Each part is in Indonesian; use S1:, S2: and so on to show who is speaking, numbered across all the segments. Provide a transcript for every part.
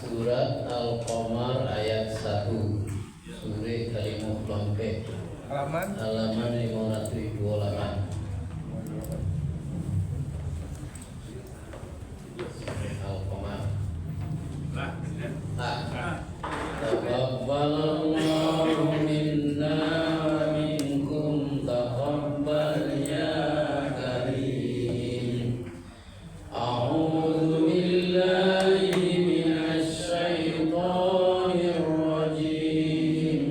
S1: Surat Al-Qamar ayat 1 Surah Kalimah Lompe halaman 528. Al-Qamar. Taqabbalallahu minna wa minkum taqabbal ya karim. A'udzu billahi minasy syaithanir rajim.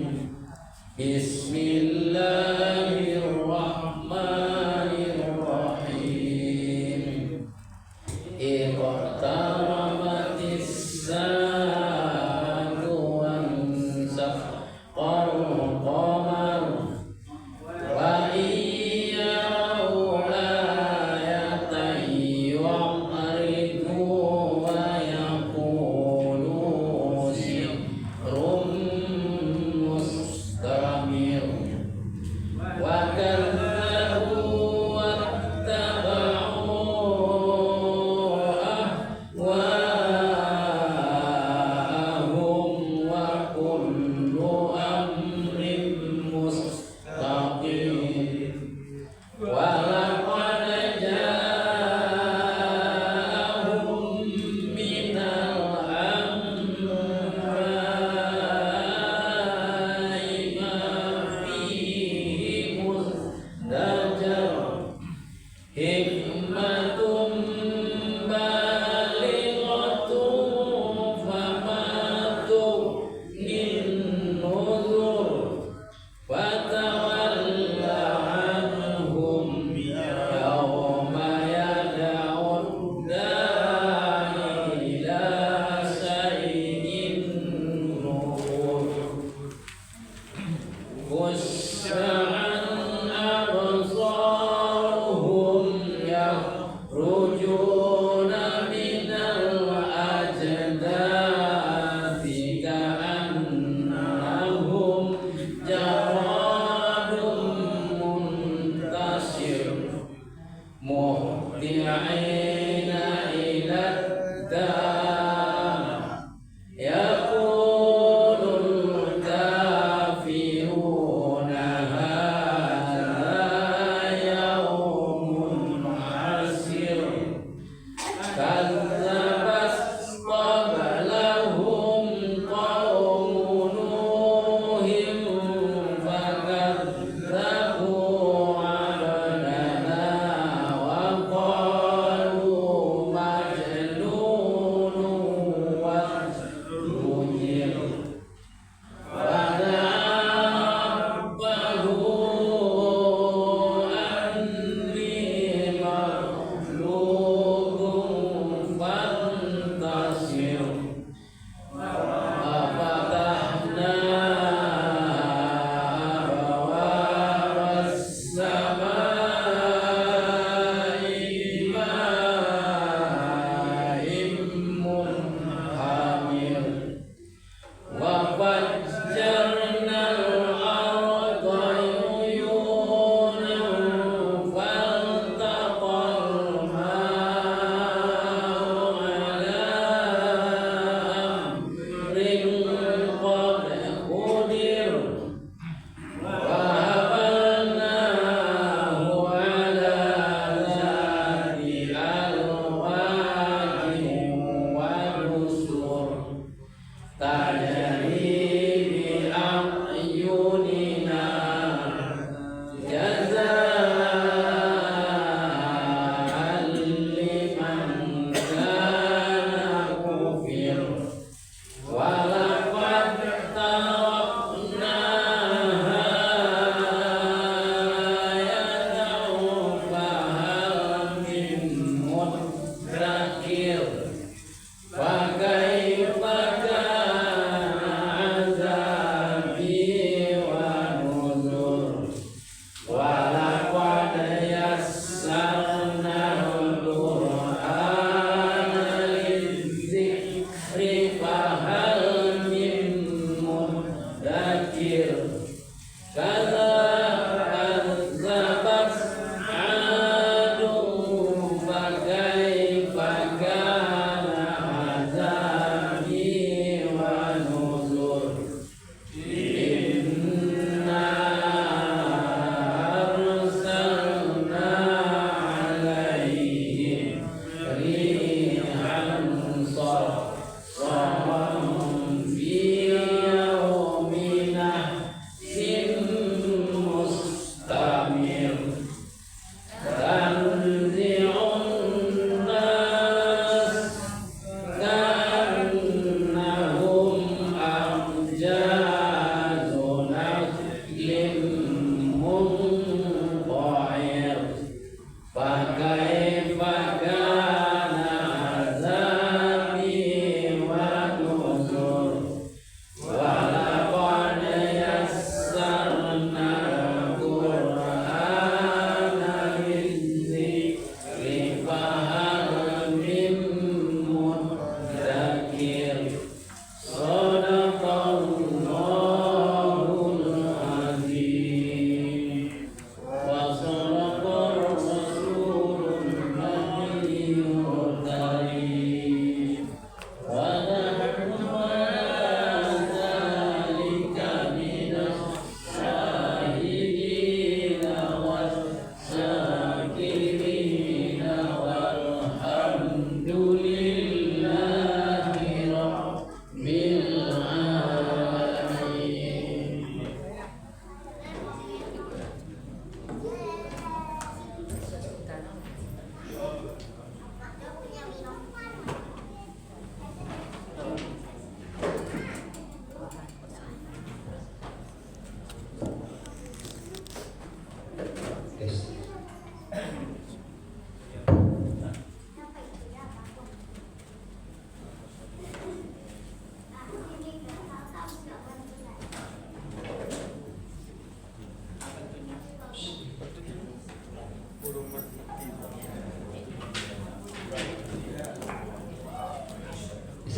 S1: Bismillahirrahmanirrahim. Iqtarabatis saa'atu wansaq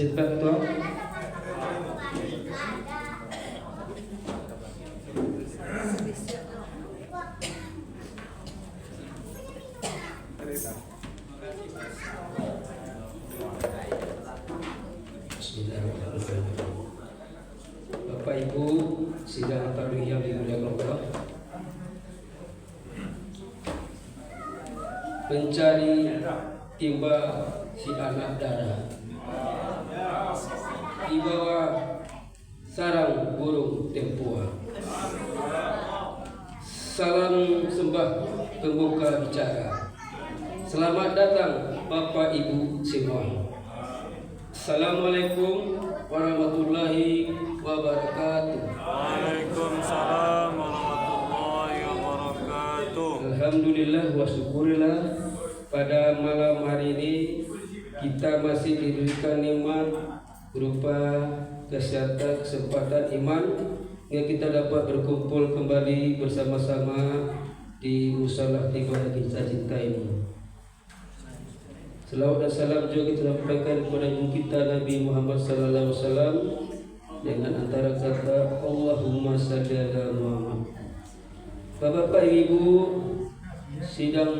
S2: Sifat tu Bapak Ibu sidang tarawih yang dimuliakan Allah, pencari timba si anak darah di bawah sarang burung tempua. Salam sembah pembuka bicara. Selamat datang Bapak Ibu semua. Assalamualaikum warahmatullahi wabarakatuh.
S3: Waalaikumsalam warahmatullahi wabarakatuh.
S2: Alhamdulillah wa syukurillah, pada malam hari ini kita masih diberikan nikmat berupa kesempatan iman yang kita dapat berkumpul kembali bersama-sama di musala ibadah kita cinta ini. Selawat dan salam juga kita sampaikan kepada kita Nabi Muhammad sallallahu alaihi wasallam dengan antara kata Allahumma shalli ala Muhammad. Bapak Ibu sidang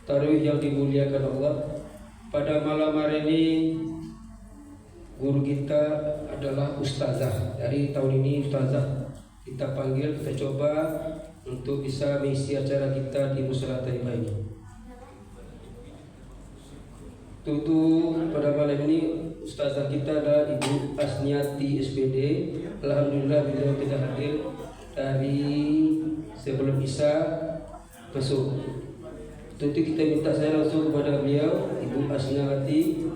S2: tarawih yang dimuliakan Allah, pada malam hari ini guru kita adalah ustazah. Dari tahun ini ustazah kita panggil, kita coba untuk bisa mengisi acara kita di musala Taibah ini. Tentu pada malam ini ustazah kita adalah Ibu Asniati SPD. Alhamdulillah beliau tidak hadir dari sebelum Isya besok. Tentu kita minta saya langsung kepada beliau Ibu Asniati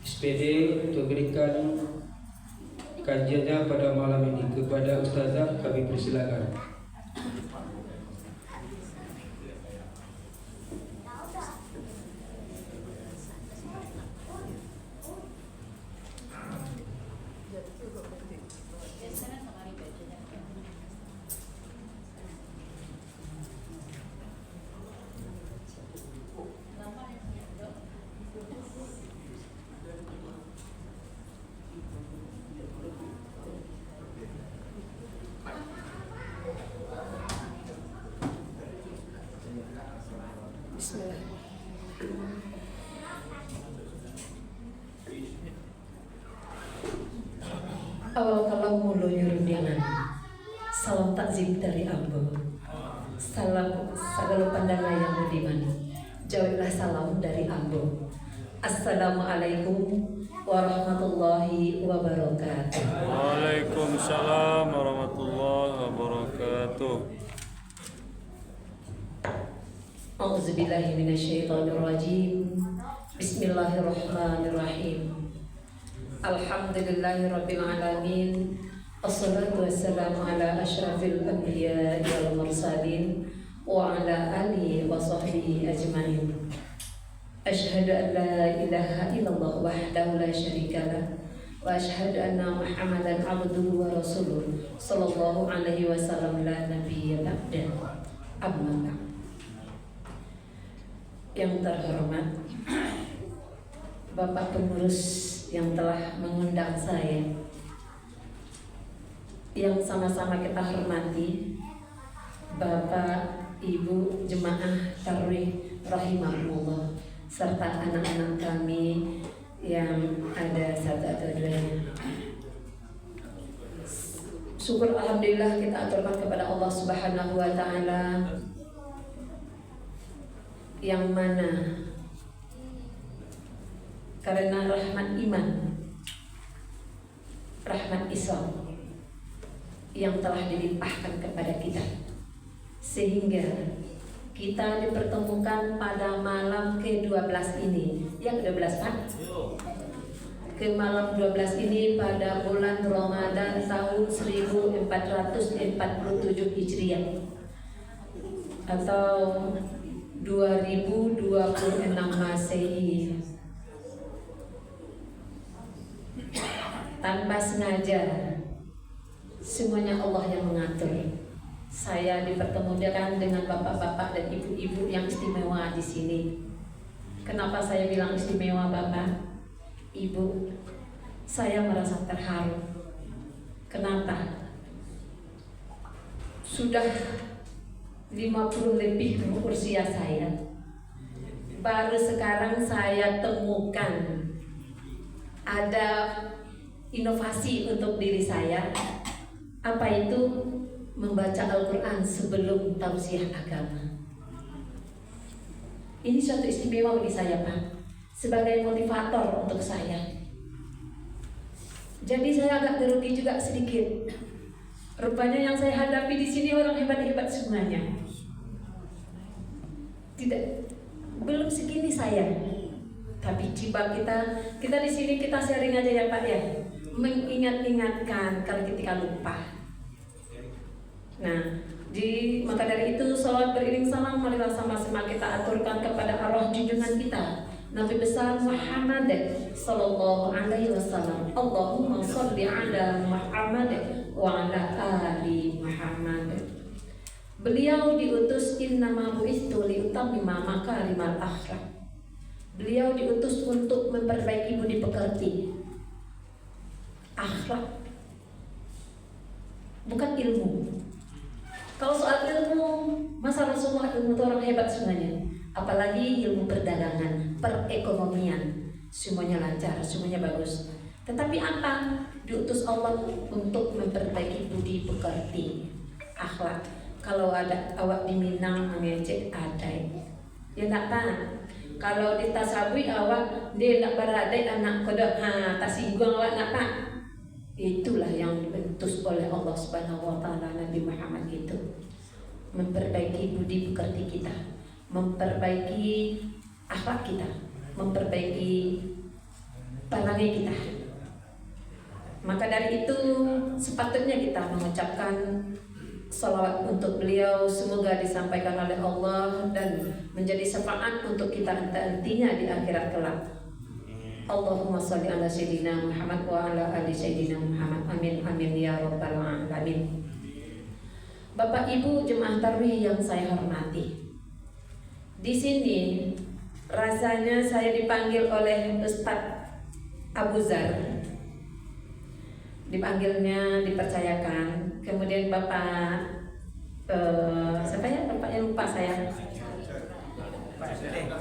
S2: SPD untuk berikan kajiannya pada malam ini. Kepada ustazah kami persilakan.
S4: Awal kalam mulu nyurundiangan, salam takzim dari Ambo, salam segala pandang yang budiman, jauhilah salam dari Ambo. Assalamualaikum warahmatullahi wabarakatuh.
S3: Waalaikumsalam warahmatullahi wabarakatuh.
S4: A'udzubillahi minasyaitonirrajim. Bismillahirrahmanirrahim. Alhamdulillahirabbil alamin. Assalatu wassalamu ala asyrafil anbiya'i wal mursalin wa ala alihi wa sahbihi ajmain. Asyhadu an la ilaha illallah wahdahu la syarikalah wa asyhadu anna Muhammadan abduhu wa rasuluh sallallahu alaihi wasallam la nabiyya ba'da. Amma ba'd. Yang terhormat Bapak pengurus yang telah mengundang saya, yang sama-sama kita hormati Bapak Ibu jemaah tarawih rahimahullah, serta anak-anak kami yang ada satu atau duanya. Syukur alhamdulillah kita aturkan kepada Allah Subhanahu wa taala, yang mana karena rahmat iman, rahmat Islam yang telah dilimpahkan kepada kita, sehingga kita dipertemukan pada malam ke-12 ini. Yang ke-12 Pak? Ke malam 12 ini pada bulan Ramadan tahun 1447 Hijriah atau 2026 Masehi. Tanpa sengaja, semuanya Allah yang mengatur. Saya dipertemukan dengan bapak-bapak dan ibu-ibu yang istimewa di sini. Kenapa saya bilang istimewa Bapak, Ibu? saya merasa terharu. Kenapa? Sudah 50 lebih usia saya, baru sekarang saya temukan ada inovasi untuk diri saya. Apa itu? Membaca Al-Quran sebelum tausiah agama. Ini suatu istimewa bagi saya, Pak, sebagai motivator untuk saya. Jadi saya agak grogi juga sedikit. Rupanya yang saya hadapi di sini orang hebat-hebat semuanya. Tidak, belum segini saya. Tapi coba kita di sini kita sharing aja ya Pak ya, mengingat-ingatkan kalau ketika lupa. Nah, maka dari itu salawat beriring salam marilah sama-sama kita aturkan kepada arwah junjungan kita Nabi besar Muhammad sallallahu alaihi wasallam. Allahumma sholli ala Muhammad wa ala ali Muhammad. Beliau diutus innama bu'istu liutammima makarimal akhlak. Beliau diutus untuk memperbaiki budi pekerti, akhlak, bukan ilmu. Kalau soal ilmu, masa Rasulullah ilmu itu orang hebat semuanya. Apalagi ilmu perdagangan, perekonomian, semuanya lancar, semuanya bagus. Tetapi apa? Diutus Allah untuk memperbaiki budi pekerti, akhlak. Kalau ada awak di Minang mengecek adai, ya tak apa. Kalau di Tasabui awak dia nak beradai anak kodok, tasinggung awak nak pak. Itulah yang dibentus oleh Allah Subhanahu wa taala Nabi Muhammad itu. Memperbaiki budi pekerti kita, memperbaiki akhlak kita, memperbaiki perangai kita. Maka dari itu sepatutnya kita mengucapkan salawat untuk beliau, semoga disampaikan oleh Allah dan menjadi syafaat untuk kita nantinya di akhirat kelak. Allahumma sholli ala sayyidina Muhammad wa ala ali sayyidina Muhammad. Amin amin ya rabbal alamin. Bapak Ibu jemaah tarawih yang saya hormati, di sini rasanya saya dipanggil oleh Ustadz Abu Zar, dipanggilnya, dipercayakan. Kemudian Bapak siapa ya? Bapaknya lupa saya.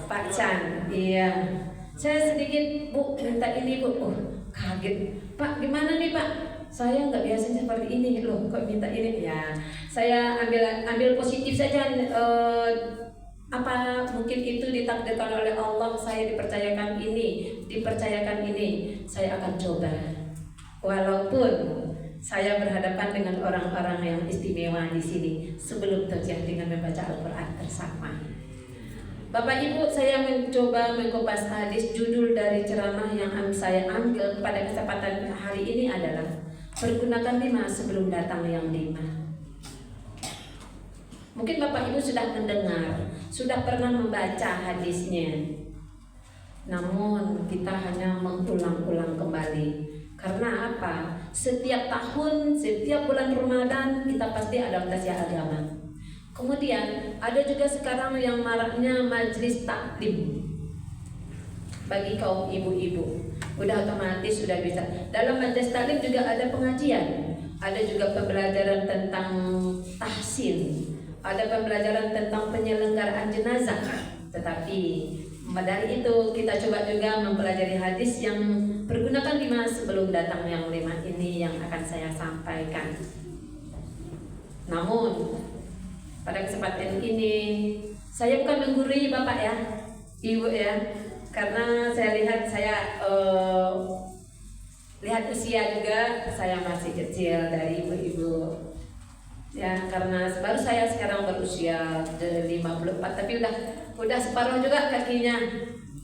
S4: Pak Chan, iya. Saya sedikit Bu minta ini Bu, kaget. Pak gimana nih Pak? Saya nggak biasa seperti ini loh, kok minta ini ya. Saya ambil positif saja. Apa mungkin itu ditakdirkan oleh Allah, saya dipercayakan ini, saya akan coba. Walaupun saya berhadapan dengan orang-orang yang istimewa di sini sebelum terjadi dengan membaca Al-Quran bersama. Bapak Ibu, saya mencoba mengkupas hadis. Judul dari ceramah yang saya ambil pada kesempatan hari ini adalah pergunakan 5 sebelum datang yang 5. Mungkin Bapak Ibu sudah mendengar, sudah pernah membaca hadisnya. Namun kita hanya mengulang-ulang kembali. Karena apa? Setiap tahun, setiap bulan Ramadan kita pasti ada tausiah agama. Kemudian ada juga sekarang yang maraknya majelis taklim bagi kaum ibu-ibu. Udah otomatis sudah bisa. Dalam majelis taklim juga ada pengajian, ada juga pembelajaran tentang tahsin, ada pembelajaran tentang penyelenggaraan jenazah. Tetapi dari itu kita coba juga mempelajari hadis yang pergunakan 5 sebelum datang yang 5 ini yang akan saya sampaikan. Namun pada kesempatan ini saya bukan menggurui Bapak ya, Ibu ya, karena saya lihat lihat usia juga saya masih kecil dari ibu-ibu ya, karena baru saya sekarang berusia 54, tapi udah separuh juga kakinya,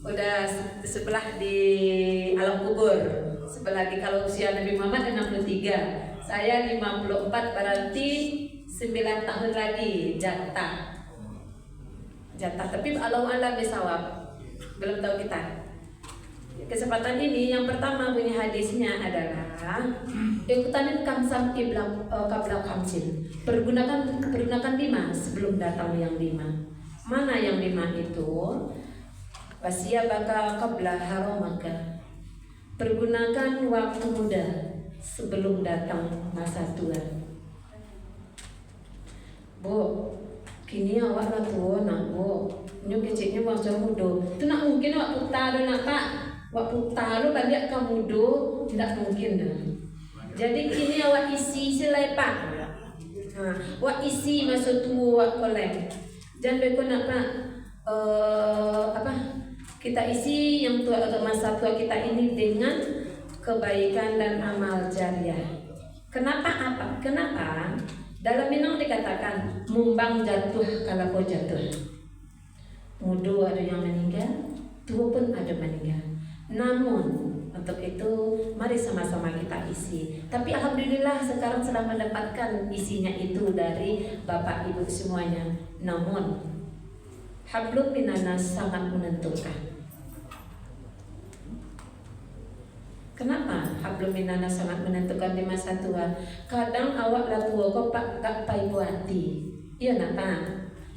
S4: udah sebelah di alam kubur, sebelah di kalau usia Nabi Muhammad 63, saya 54, berarti 9 tahun lagi jatah. Tapi Allah alam bisawab, belum tahu kita. Kesempatan ini yang pertama bunyi hadisnya adalah Iqtanin kamsam qabla kamsin. Pergunakan 5 sebelum datang yang 5. Mana yang 5 itu? Wasiyabaka qabla haramaka. Pergunakan waktu muda sebelum datang masa tua. Bu, kini awak lah tua nak bu. Nyo kecilnya masa muda. Tu nak mungkin awak putar dah nak pak. Awak putar lu balik ke muda, tidak mungkin dah. Jadi kini awak isi selai pak. Awak isi masa tua awak kolek. Jangan beko nak pak. Kita isi yang tua atau masa tua kita ini dengan kebaikan dan amal jariah. Kenapa? Dalam Minang dikatakan mumbang jatuh kalau kau jatuh. Muda ada yang meninggal, tua pun ada meninggal. Namun untuk itu mari sama-sama kita isi. Tapi alhamdulillah sekarang sedang mendapatkan isinya itu dari Bapak Ibu semuanya. Namun hablum minanas sangat menentukan. Kenapa hablum minanas sangat menentukan di masa tua? Kadang awak lah tua kok pak tak pai buati. Iya nak pak?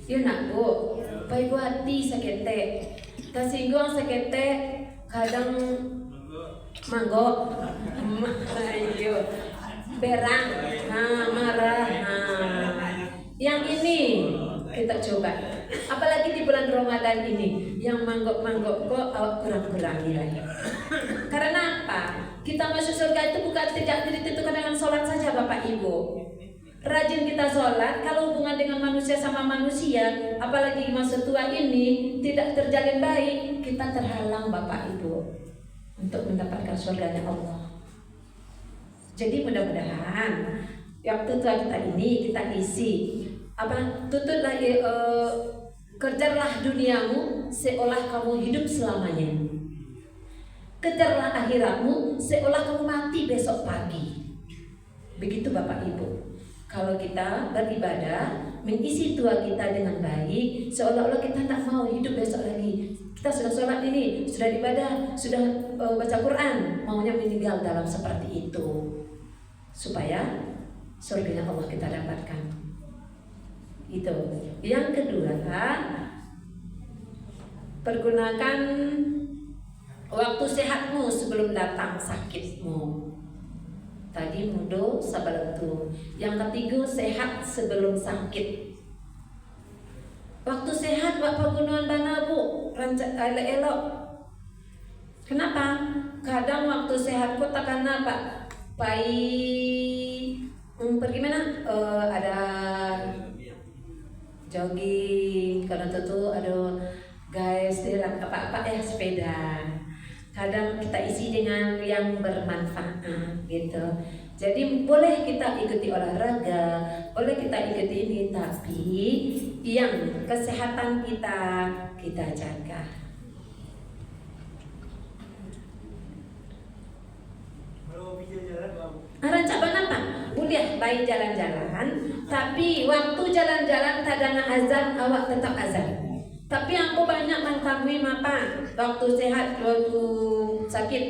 S4: Iya nak bu? Pai buati sakete. Tasinggung sakete. Kadang manggo. Ayo. Berang. Marah. Yang ini kita coba. Apalagi di bulan Ramadan ini, yang manggok-manggok kok awak kurang-kurangi lagi. Karena apa? Kita masuk surga itu bukan tidak ditentukan dengan sholat saja Bapak Ibu. Rajin kita sholat, kalau hubungan dengan manusia sama manusia, apalagi masa tua ini tidak terjalin baik, kita terhalang Bapak Ibu untuk mendapatkan surganya Allah. Jadi mudah-mudahan waktu tua kita ini kita isi tututlah kerjalah duniamu seolah kamu hidup selamanya. Kejarlah akhiratmu seolah kamu mati besok pagi. Begitu Bapak Ibu. Kalau kita beribadah, mengisi tua kita dengan baik, seolah-olah kita tak mau hidup besok lagi. Kita sudah sholat ini, sudah ibadah, sudah baca Quran, maunya meninggal dalam seperti itu, supaya surganya Allah kita dapatkan. Itu. Yang kedua, pergunakan waktu sehatmu sebelum datang sakitmu. Tadi muda sebelum tu. Yang ketiga, sehat sebelum sakit. Waktu sehat buat pergunaan dana bu, rancak elok-elok. Kenapa? Kadang waktu sehat pun takkan apa? Pergi mana? Ada jogging, kadang tentu ada guys dalam apa-apa sepeda. Kadang kita isi dengan yang bermanfaat gitu. Jadi boleh kita ikuti olahraga, boleh kita ikuti ini, tapi yang kesehatan kita jaga. Rancapan apa? Boleh baik jalan-jalan, tapi waktu jalan-jalan tadana azan awak tetap azan. Tapi aku banyak mengetahui apa waktu sehat, waktu sakit.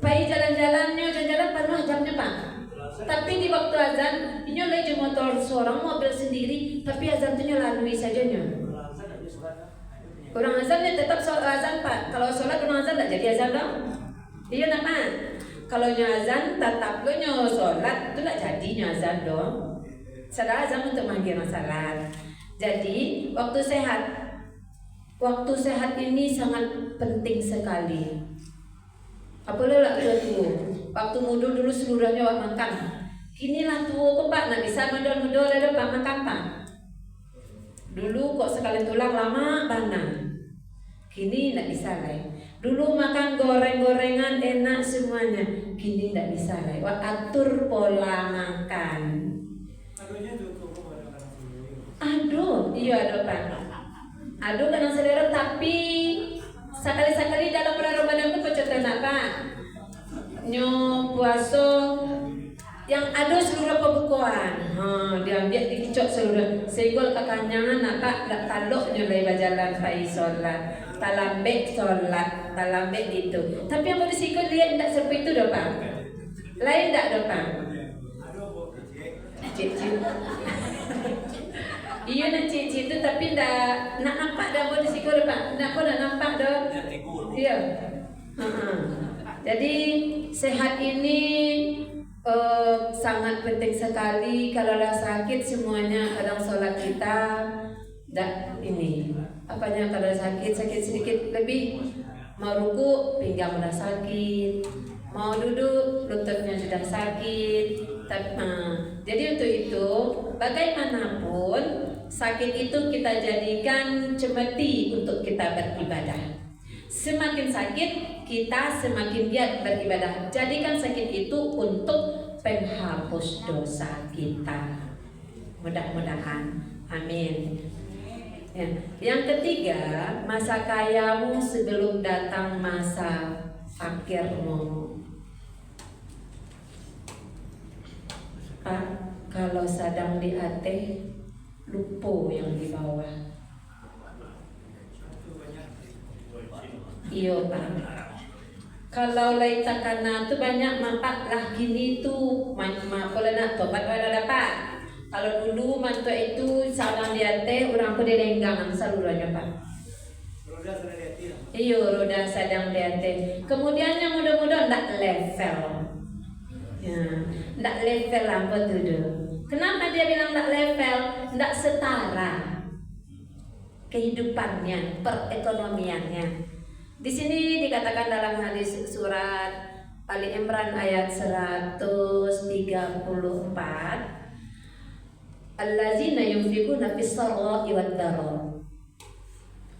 S4: Baik jalan-jalannya, jalan-jalan penuh jamnya pak. Tapi di waktu azan, ini lagi motor seorang mobil sendiri, tapi azan itu lalui sajanya. Orang azan dia tetap azan pak. Kalau sholat orang azan tak jadi azan dong. Iya nak pak. Kalau azan tetap lo sholat itu tak jadi azan dong. Sadar azan untuk manggil masalah. Jadi waktu sehat ini sangat penting sekali. Apalagi lah tua. Waktu muda dulu seluruhnya wak makan. Kini lah tua kok pak nak bisa muda-muda ada pak makan pak. Dulu kok sekali tulang lama bana. Kini tak bisa lah. Dulu makan goreng-gorengan enak semuanya. Kini tak bisa lah. Wak atur pola makan. Aduh, iya ada pak. Aduh kadang selera tapi sekali-sekali dalam bulan Ramadan pun pecotan apa? Nyo puasa yang ada seluruh pembukuan. Diambil dikicok seluruh. Segol kekanyangan nak tak taluk nyo lagi berjalan pai solat. Talambek solat, talambek gitu. Tapi yang boleh sikut lihat tak seperti itu dah pak. Lain tak dah pak? Cik-cik. Iya nak cik-cik tu tapi dah nak nampak dah boleh sikut dah pak. Nak pun nak nampak dah. Iya. Jadi sehat ini sangat penting sekali. Kalau dah sakit semuanya, kadang sholat kita kalau sakit sedikit lebih, mau ruku pinggang udah sakit, mau duduk lututnya sudah sakit. Jadi untuk itu bagaimanapun sakit itu kita jadikan cemeti untuk kita beribadah. Semakin sakit kita semakin giat beribadah. Jadikan sakit itu untuk penghapus dosa kita. Mudah-mudahan. Amin. Ya. Yang ketiga, masa kayamu sebelum datang masa akhirmu. Kalau sedang di hati, lupa yang di bawah. Iya Pak. Kalau laita kana tu banyak mampak lah gini tu, kalau nak tobat ada dapat. Kalau dulu mantu itu sadang di hati, orang pun dilenggang seluruhnya Pak. Iya, roda sedang di hati. Kemudian yang mudah-mudahan tak level. Ya, tak level apa tu dulu. Kenapa dia bilang tak level? Tak setara kehidupannya, perekonomiannya. Di sini dikatakan dalam hadis surat Ali Imran ayat 134, allazina yunfikuna fis-sarra'i wad-dharra.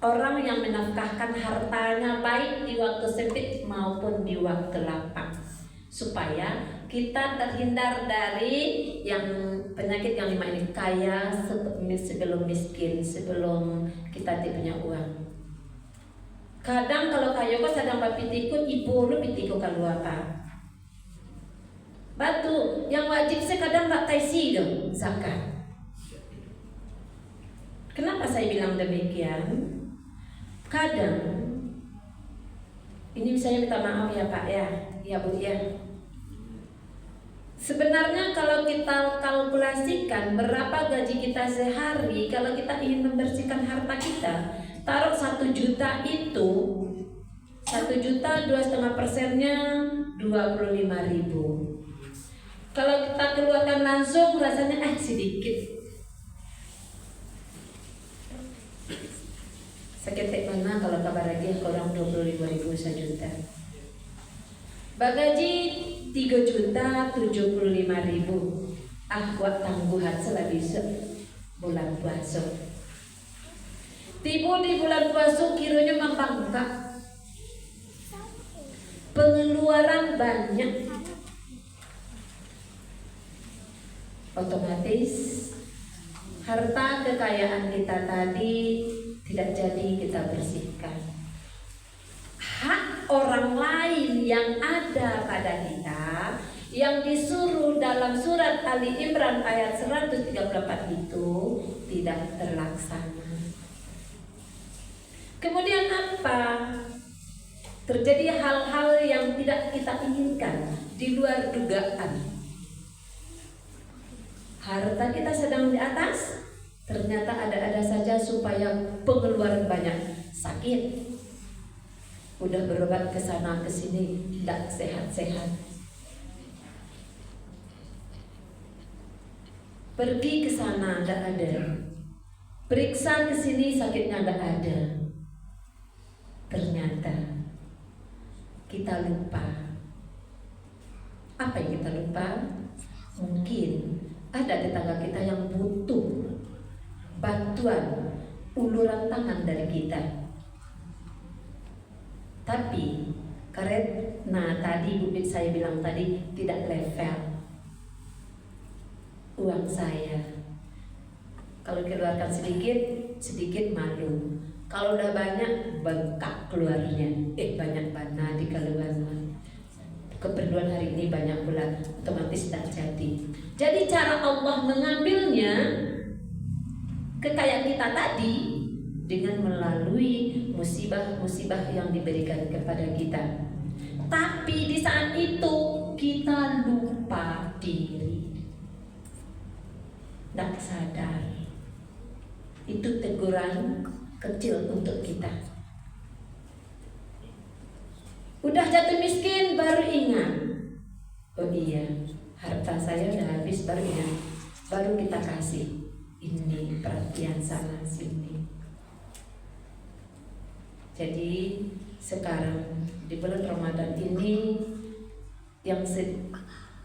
S4: Orang yang menafkahkan hartanya baik di waktu sempit maupun di waktu lapang, supaya kita terhindar dari yang penyakit yang 5 ini, kaya sebelum miskin, sebelum kita tidak punya uang. Kadang kalau kayo ko sadang papitikot, ibu lu pitikot kalua pa. Batu yang wajib sekadang gak taisi dong zakat. Kenapa saya bilang demikian? Kadang ini saya minta maaf ya Pak ya Bu ya. Sebenarnya kalau kita kalkulasikan berapa gaji kita sehari, kalau kita ingin membersihkan harta kita, taruh 1 juta itu 1 juta 2,5%-nya 25.000. Kalau kita keluarkan langsung rasanya sedikit. Seketik mana kalau kabar lagi kurang 25.000 1 juta. Bagaji 3 juta 75.000. Buat tangguhan selagi bulan puasa. Tiba di bulan puasa kiranya membangkak. Pengeluaran banyak. Otomatis harta kekayaan kita tadi tidak jadi kita bersihkan. Hak orang lain yang ada pada kita, yang disuruh dalam surat Ali Imran ayat 134 itu tidak terlaksana. Kemudian apa? Terjadi hal-hal yang tidak kita inginkan, di luar dugaan. Harta kita sedang di atas, ternyata ada-ada saja supaya pengeluaran banyak. Sakit, udah berobat ke sana ke sini, tidak sehat-sehat. Pergi ke sana tidak ada, periksa ke sini sakitnya tidak ada. Ternyata kita lupa. Apa yang kita lupa? Mungkin ada tetangga kita yang butuh bantuan, uluran tangan dari kita. Tapi karena tadi Bu Bit saya bilang tadi tidak level uang saya. Kalau keluarkan sedikit malu. Kalau udah banyak bengkak keluarnya. Banyak mana di keluaran. Keperluan hari ini banyak pula, otomatis tak jadi. Jadi cara Allah mengambilnya kekayaan kita tadi dengan melalui musibah-musibah yang diberikan kepada kita. Tapi di saat itu kita lupa diri, tak sadar. Itu teguran kecil untuk kita. Udah jatuh miskin gaji baru ingat, baru kita kasih ini perhatian sana sini. Jadi sekarang di bulan Ramadan ini yang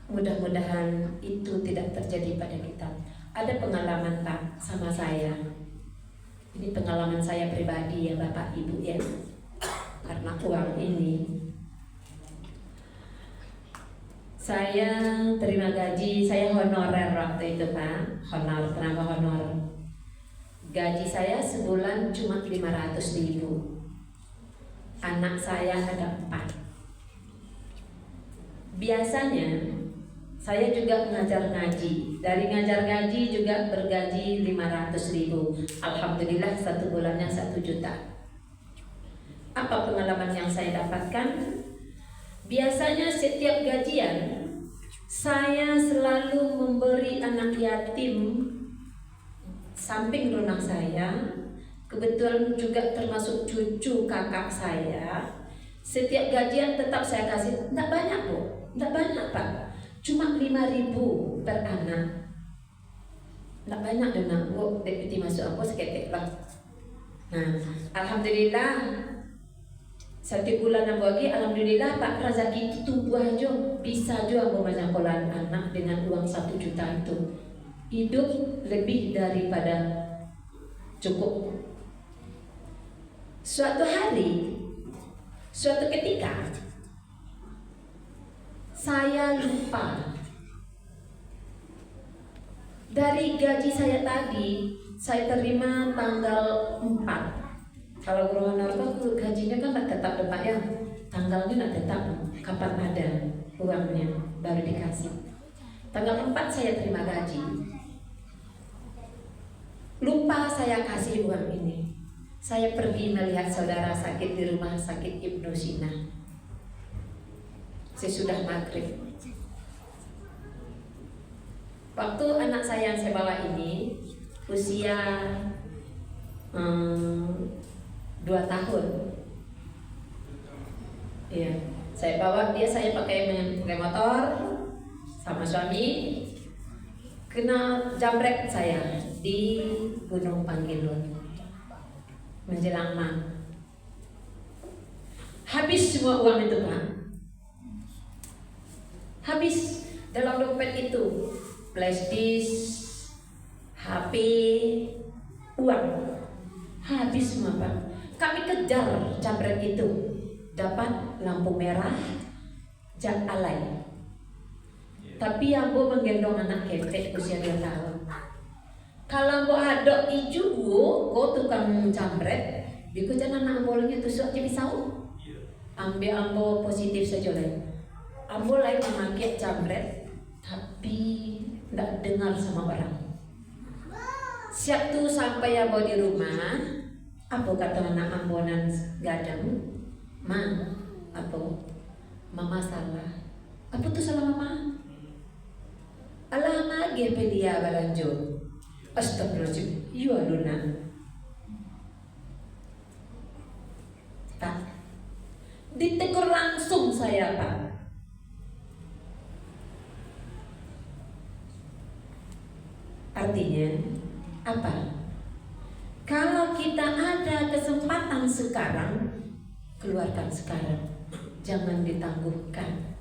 S4: mudah-mudahan itu tidak terjadi pada kita. Ada pengalaman tak sama saya. Ini pengalaman saya pribadi ya Bapak Ibu ya. Karena uang ini saya terima gaji, saya honorer waktu itu Pak. Honor, kenapa honor? Gaji saya sebulan cuma 500.000. Anak saya ada 4. Biasanya saya juga mengajar ngaji. Dari ngajar ngaji juga bergaji 500.000. Alhamdulillah 1 bulannya 1 juta. Apa pengalaman yang saya dapatkan? Biasanya setiap gajian saya selalu memberi anak yatim samping rumah saya. Kebetulan juga termasuk cucu kakak saya. Setiap gajian tetap saya kasih. Tidak banyak Bu, tidak banyak Pak. Cuma 5.000 per anak. Tidak banyak dana Bu, deputi masuk aku seketik lah. Nah, alhamdulillah 1 bulan lagi, alhamdulillah Pak rezeki itu tumbuh aja. Bisa aja aku menyekolahkan anak dengan uang 1 juta itu. Hidup lebih daripada cukup. Suatu hari, suatu ketika saya lupa. Dari gaji saya tadi, saya terima tanggal 4. Kalau guru honor itu gajinya kan tak tetap Pak ya. Tanggalnya tak tetap, kapan ada uangnya baru dikasih. Tanggal 4 saya terima gaji. Lupa saya kasih uang ini. Saya pergi melihat saudara sakit di rumah sakit Ibnu Sina. Sesudah maghrib. Waktu anak saya yang saya bawa ini usia 2 tahun. Iya, saya bawa dia, saya pakai motor sama suami. Kena jambret saya di Gunung Panggilun. Menjelang maghrib. Habis semua uang itu Pak. Habis dalam dompet itu, flash disk, HP, uang. Habis semua Pak. Kami kejar jambret itu. Dapat lampu merah, jak alay. Tapi ambo menggendong anak ketek usia 2 tahun. Kalau ambo hadok ijo go tukang jambret, biku jangan anak ambo lagi tusuk aja pisau. Ambil ambo positif saja lah. Ambo lagi memakai jambret, tapi tidak dengar sama orang. Siap tuh sampai ambo di rumah, apa kata anak ambonan gadang, Ma, apa? Mama salah. Apa tuh salah Mama? Alama gepedia balanjo. Astagfirullahaladzim. Iya Luna. Pak, ditegur langsung saya Pak. Artinya apa? Kalau kita ada kesempatan sekarang, keluarkan sekarang. Jangan ditangguhkan.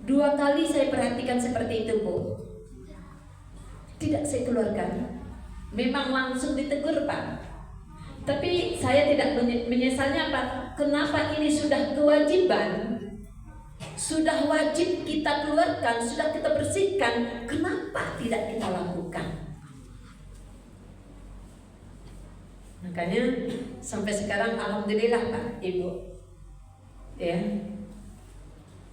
S4: 2 kali saya perhatikan seperti itu Bu. Tidak saya keluarkan. Memang langsung ditegur Pak. Tapi saya tidak menyesalnya Pak. Kenapa ini sudah kewajiban? Sudah wajib kita keluarkan, sudah kita bersihkan. Kenapa tidak kita lakukan? Makanya sampai sekarang alhamdulillah Pak Ibu. Ya.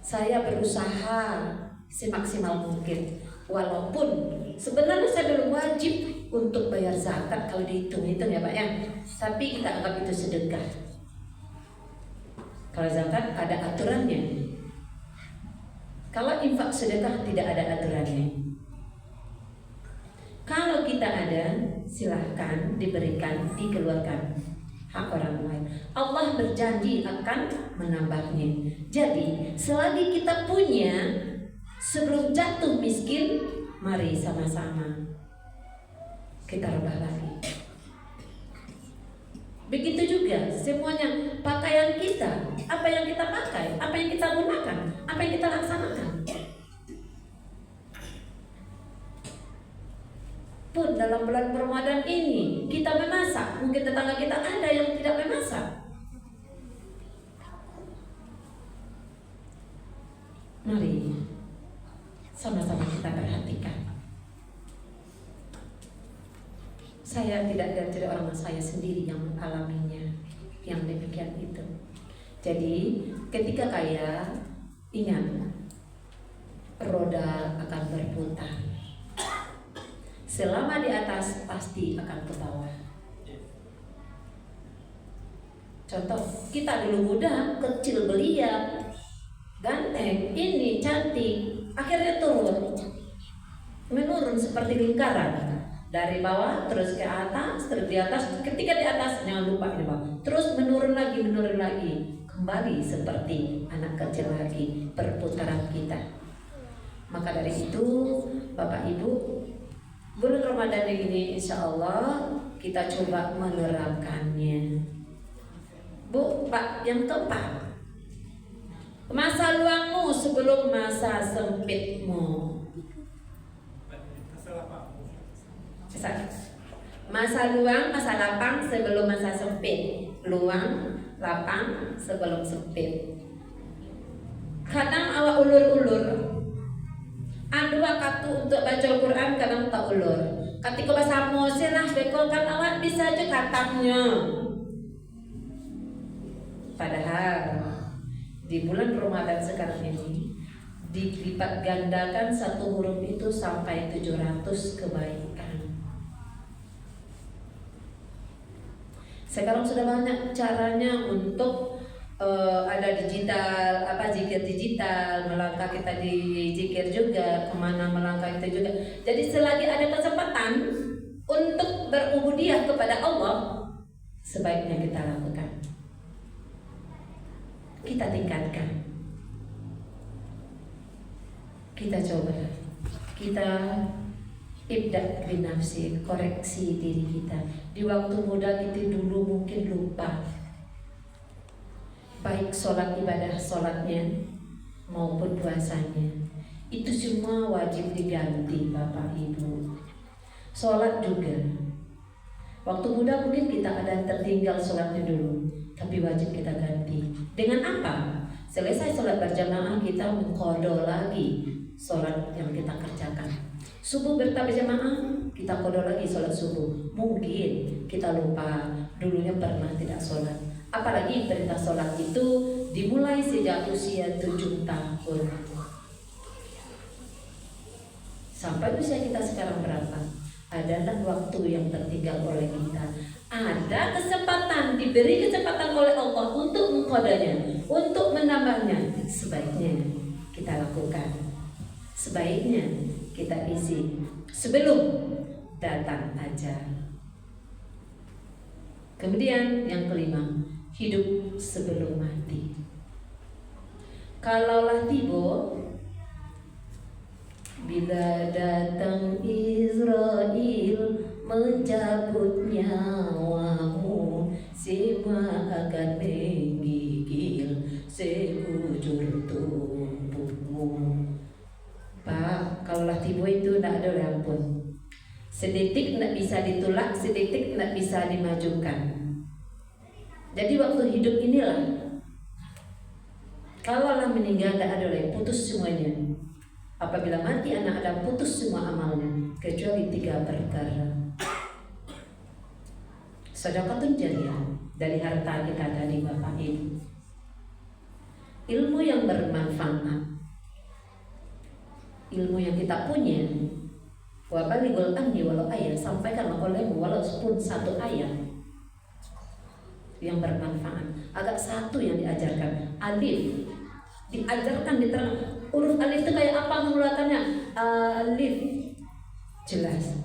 S4: Saya berusaha semaksimal mungkin. Walaupun sebenarnya saya belum wajib untuk bayar zakat kalau dihitung-hitung ya Pak ya. Tapi kita anggap itu sedekah. Kalau zakat ada aturannya. Kalau infak sedekah tidak ada aturannya. Kalau kita ada, silahkan diberikan, dikeluarkan. hak orang lain. Allah berjanji akan menambahnya. Jadi selagi kita punya, sebelum jatuh miskin, mari sama-sama kita rubah lagi. Begitu juga semuanya, pakaian kita, apa yang kita pakai, apa yang kita gunakan, apa yang kita laksanakan. Pun dalam bulan Ramadan ini kita memasak, mungkin tetangga kita ada yang tidak memasak. Mari sama-sama kita perhatikan. Saya tidak orang saya sendiri yang mengalaminya, yang demikian itu. Jadi ketika kaya, ingat roda akan berputar. Selama di atas pasti akan ke bawah. Contoh, kita dulu muda, kecil belia, ganteng, ini cantik, akhirnya turun, menurun seperti lingkaran. Dari bawah terus ke atas, terus di atas. Ketika di atas jangan lupa di bawah. Terus menurun lagi, kembali seperti anak kecil lagi, perputaran kita. Maka dari itu, Bapak Ibu, bulan Ramadan ini insya Allah kita coba menerapkannya. Bu, Pak, yang keempat, masa luangmu sebelum masa sempitmu. Masa luang, masa lapang sebelum masa sempit. Luang, lapang sebelum sempit. Kadang awak ulur-ulur, anu waktu untuk baca Al-Quran kadang tak ulur. Ketika bahasa Mose lah beko kan awak bisa aja katanya. Padahal di bulan Ramadan sekarang ini dilipat gandakan satu huruf itu sampai 700 kebaikan. Sekarang sudah banyak caranya untuk ada digital, zikir digital, melangkah kita di zikir juga, kemana melangkah kita juga. Jadi selagi ada kesempatan untuk berubudiyah kepada Allah, sebaiknya kita lakukan, kita tingkatkan, kita coba, kita ibda binafsi, koreksi diri kita. Di waktu muda kita dulu mungkin lupa, baik sholat ibadah sholatnya maupun puasanya, itu semua wajib diganti Bapak Ibu. Sholat juga, waktu muda mungkin kita ada tertinggal sholatnya dulu, tapi wajib kita ganti. Dengan apa? Selesai sholat berjamaah kita mengqadha lagi sholat yang kita kerjakan. Subuh berjamaah kita qadha lagi sholat subuh. Mungkin kita lupa dulunya pernah tidak sholat. Apalagi perintah sholat itu dimulai sejak usia 7 tahun. Sampai usia kita sekarang berapa? Adalah waktu yang tertinggal oleh kita. Ada kesempatan, diberi kesempatan oleh Allah untuk mengqadanya, untuk menambahnya. Sebaiknya kita lakukan, sebaiknya kita isi sebelum datang ajal. Kemudian yang kelima, hidup sebelum mati. Kalaulah tiba bila datang Israel mencabut nyawamu, semua akan menggigil sekujur tubuhmu. Pak, kalaulah tiba itu tidak ada ampun. Sedetik tidak bisa ditolak, sedetik tidak bisa dimajukan. Jadi waktu hidup inilah, kalaulah meninggal tidak ada lagi, putus semuanya. Apabila mati anak Adam, putus semua amalnya, kecuali 3 perkara. Sedekahun jariyah, dari harta kita tadi Bapak Ibu. Ilmu yang bermanfaat, ilmu yang kita punya. Wa balighul anni walau ayat, sampaikan olehmu walaupun 1 ayat yang bermanfaat. Agak satu yang diajarkan, alif diajarkan, diterangkan huruf alif itu kayak apa mengeluarkannya. Alif jelas,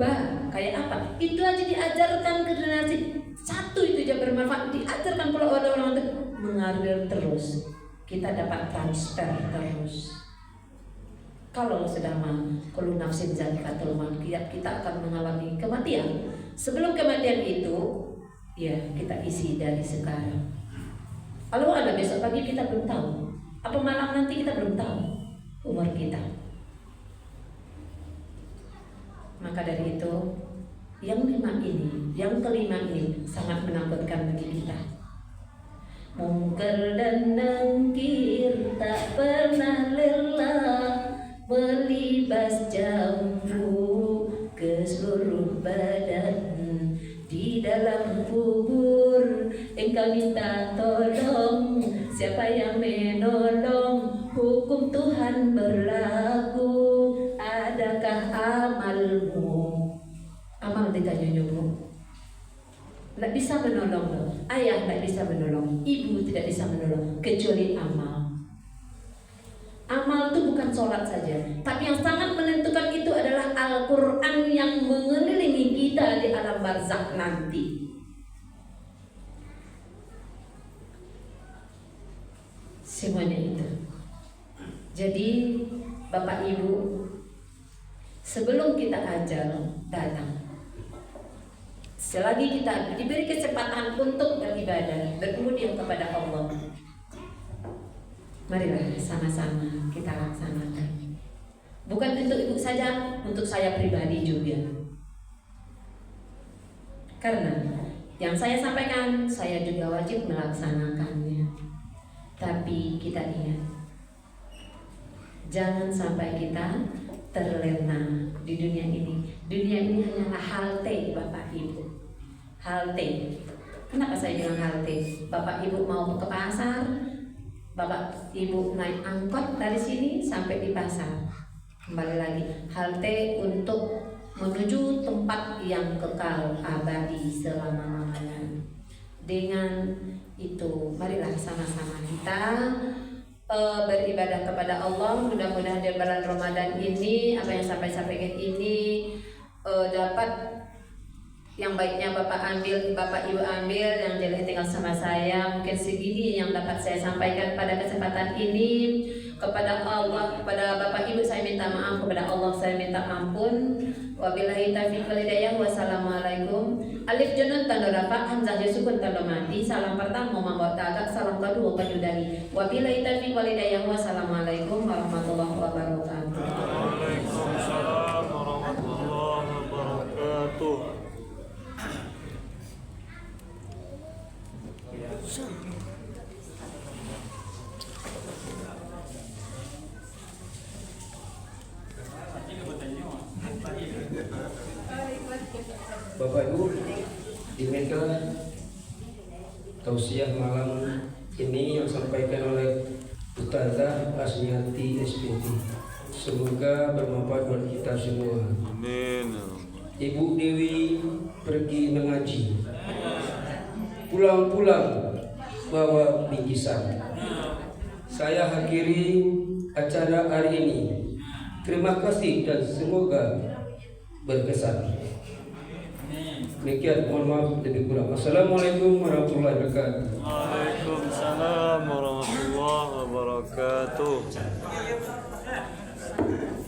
S4: ba kayak apa, itu aja diajarkan ke generasi satu itu aja bermanfaat, diajarkan pula orang-orang itu mengalir terus, kita dapat transfer terus. Kalau sudah kullu nafsin zaikatul maut, kita akan mengalami kematian. Sebelum kematian itu, ya kita isi dari sekarang. Kalau ada besok pagi kita belum tahu, apa malam nanti kita belum tahu umur kita. Maka dari itu, yang kelima ini sangat menakutkan bagi kita. Mungkar dan nangkir tak pernah lelah, melibas jambu ke seluruh badan. Di dalam kubur engkau minta tolong, siapa yang menolong? Hukum Tuhan berlaku, adakah amalmu? Amal ditanya nyuruh, tidak bisa menolong loh. Ayah tidak bisa menolong, ibu tidak bisa menolong, kecuali amal. Amal itu bukan sholat saja, tapi yang sangat menentukan itu adalah Al-Quran yang mengelilingi kita di alam barzakh nanti. Semuanya itu. Jadi Bapak Ibu, sebelum kita ajal datang, selagi kita diberi kesempatan untuk beribadah, berkemudian kepada Allah, marilah sama-sama kita laksanakan. Bukan untuk ibu saja, untuk saya pribadi juga. Karena yang saya sampaikan, saya juga wajib melaksanakannya. Tapi kita ingat, jangan sampai kita terlena di dunia ini. Dunia ini hanyalah halte, Bapak Ibu. Halte. Kenapa saya bilang halte? Bapak Ibu mau ke pasar, Bapak Ibu naik angkot dari sini sampai di pasar. Kembali lagi, halte untuk menuju tempat yang kekal abadi selama-lamanya. Dengan itu, marilah sama-sama kita beribadah kepada Allah. Mudah-mudahan di bulan Ramadan ini, apa yang sampaikan ini dapat yang baiknya Bapak Ibu ambil, yang jelek tinggal sama saya. Mungkin segini yang dapat saya sampaikan pada kesempatan ini. Kepada Allah, kepada Bapak Ibu saya minta maaf, kepada Allah saya minta ampun. Wabillahi taufiq wal hidayah. Wassalamualaikum. Alif junun tanda rafa, hamzah sukun tanda mati. Salam pertama membawa tagak, salam kedua penyudari. Wabillahi taufiq wal hidayah. Wassalamualaikum warahmatullahi wabarakatuh.
S3: Waalaikumsalam warahmatullahi wabarakatuh.
S2: Bapak Ibu, demikian tausiah malam ini yang disampaikan oleh Ustazah Asmiati SPT. Semoga bermanfaat buat kita semua.
S3: Amin.
S2: Ibu Dewi pergi mengaji, pulang-pulang bawa bingkisan. Saya akhiri acara hari ini. Terima kasih dan semoga berkesan. Demikian, mohon maaf lebih kurang. Assalamualaikum warahmatullahi wabarakatuh.
S3: Waalaikumsalam warahmatullahi wabarakatuh.